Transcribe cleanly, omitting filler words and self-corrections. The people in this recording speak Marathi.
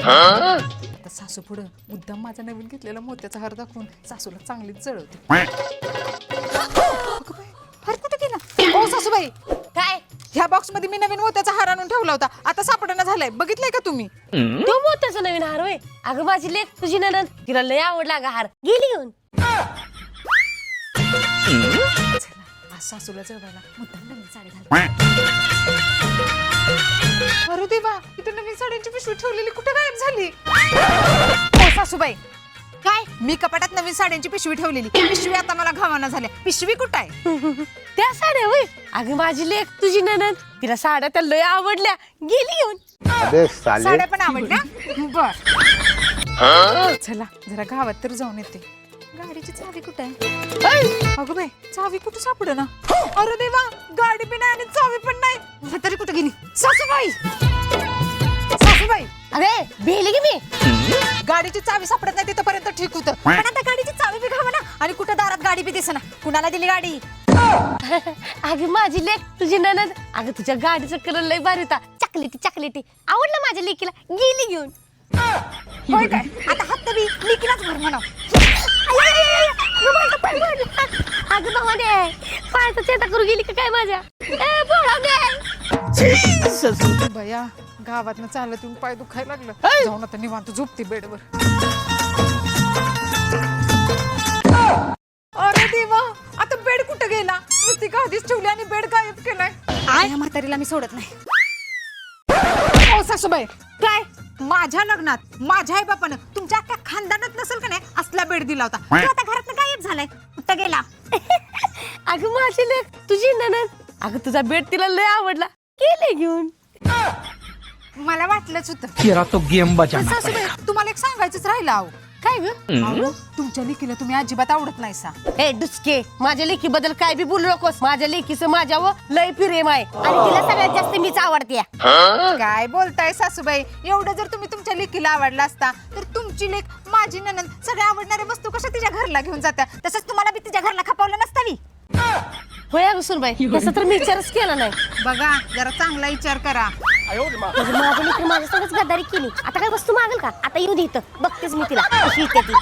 आता सासू पुढं मुद्दाम माझा नवीन घेतलेला मोत्याचा हार दाखवून सासूला चांगलीच जळवते. अगं बाई, हार कुठे गेला? ओ सासूबाई, काय ह्या बॉक्स मध्ये मी नवीन मोत्याचा हार आणून ठेवला होता, आता सापडना झालाय. बघितलंय का तुम्ही? तो मोत्याचा नवीन हार होय. अगं माझी लेक तुझी ननद तिला लय आवडला ग हार, गेली घेऊन. चला, आज सासूला जळवायला मुद्दाम नवीन साडी घाल. अरे देवा, इथं नवीन साड्यांची पिशवी ठेवलेली कुठे गायब झाली? ओ सासूबाई, काय मी कपाटात नवीन साड्यांची पिशवी ठेवलेली, पिशवी आता मला घावाना झाल्या. पिशवी कुठं आहे? त्या साड्या होय. अगं माझी लेक तुझी ननद तिला साड्या त्या लय आवडल्या, गेली घेऊन. अबे साले साड्या पण आवडल्या? बर, चला जरा गावात तर जाऊन येते. गाडीची चावी कुठे आहे? अगं बाई, चावी कुठे सापड ना? अरे देवा, गाडी पण नाही आणि चावी पण नाही. तरी कुठे गेली? सासूबाई, सासूबाई, अरे भेली की मी. गाडीची चावी सापडत नाही तिथपर्यंत ठीक होतं, पण आता गाडीची चावी बी घावा ना आणि कुठं दारात गाडी बी दिसेना. कुणाला दिली गाडी? अगं माझी लेक तुझी ननद, अगं तुझ्या गाडीचा कलर लय भारी होता, चॉकलेटी चॉकलेटी, आवडलं माझ्या लेकीला, गेली घेऊन. होय काय? आता हात बी लिकीलाच भर म्हणा. अगं भावाने पायाचा चेता करू गेली का काय माझ्या? बया, गावातनं चालत येऊन पाय दुखायला लागलं. जाऊन आता निवांत झोपते बेडवर. अरे देवा, आता बेड कुठं गेला? नुसती गादीच ठेवली आणि बेड गायब केलाय. या म्हातारीला मी सोडत नाही. ओ सासूबाई, काय माझ्या लग्नात माझ्या आई बापानं तुमच्या अख्ख्या खानदानात नसेल का नाही असला बेड दिला होता. तो आता घरात गायब झालाय, कुठं गेला? अगं माझी लेक तुझी ननद, अगं तुझा बेट तिला लय आवडला, गेले घेऊन. मला वाटलंच होतं. तेरा तो गेम बजाना सासूबाई, तुम्हाला एक सांगायचंच राहिलं. अहो, काय ग? अहो, तुमच्या लेकीला तुम्ही अजिबात आवडत नाही सा. ए डुचके, माझ्या लेकी बद्दल काय बी बोलू नकोस. माझ्या लेकीचं माझ्यावर लय प्रेम आहे आणि तिला सगळ्यात जास्त मीच आवडते. काय बोलताय सासूबाई? एवढं जर तुम्ही तुमच्या लेकीला आवडला असता तर तुमची लेक माझी ननंद सगळ्या आवडणाऱ्या वस्तू कशा तिच्या घरला घेऊन जात्या, तसंच तुम्हाला बी तिच्या घरला खपावलं नसतावी. होय अगं सुनबाई, तसं तर मी विचारच केला नाही. बघा, जरा चांगला विचार करा. म्हणजे माझ्या लेकी माझ्या सगळंच गद्दारी केली. आता काय वस्तू मागेल का? आता येऊ दे इथं, बघतेच मी तिला कशी येते ती.